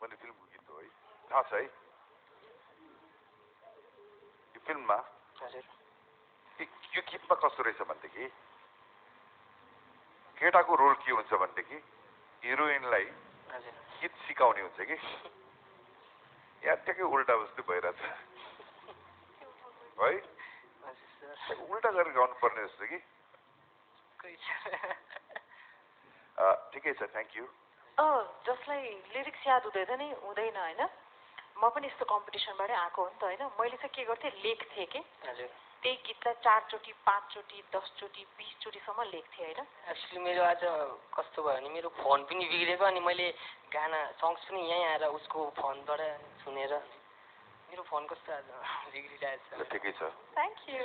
भन्ने फिल्मको गीत हो है थाहा छ है यो फिल्ममा यो गीतमा कस्तो रहेछ भनेदेखि केटाको रोल के हुन्छ भनेदेखि हिरोइनलाई गीत सिकाउने हुन्छ कि यहाँ ट्याक्कै उल्टा जस्तो भइरहेछ है उल्टा गरेर गाउनु पर्ने जस्तो कि ठिकै छ थ्याङ्क यू जसलाई लिरिक्स याद हुँदैन नि हुँदैन होइन म पनि यस्तो कम्पिटिसनबाटै आएको हो नि त होइन मैले चाहिँ के गर्थेँ लेख्थेँ कि त्यही गीतलाई 4 चोटि 5 चोटि 10 चोटि 20 चोटिसम्म लेख्थेँ होइन एक्चुअली मेरो आज कस्तो भयो भने मेरो फोन पनि बिग्रेको अनि मैले गाना सङ्ग्स पनि यहीँ आएर उसको फोनबाट सुनेर मेरो फोन कस्तो आज बिग्रिरहेछ ठिकै छ थ्याङ्क यू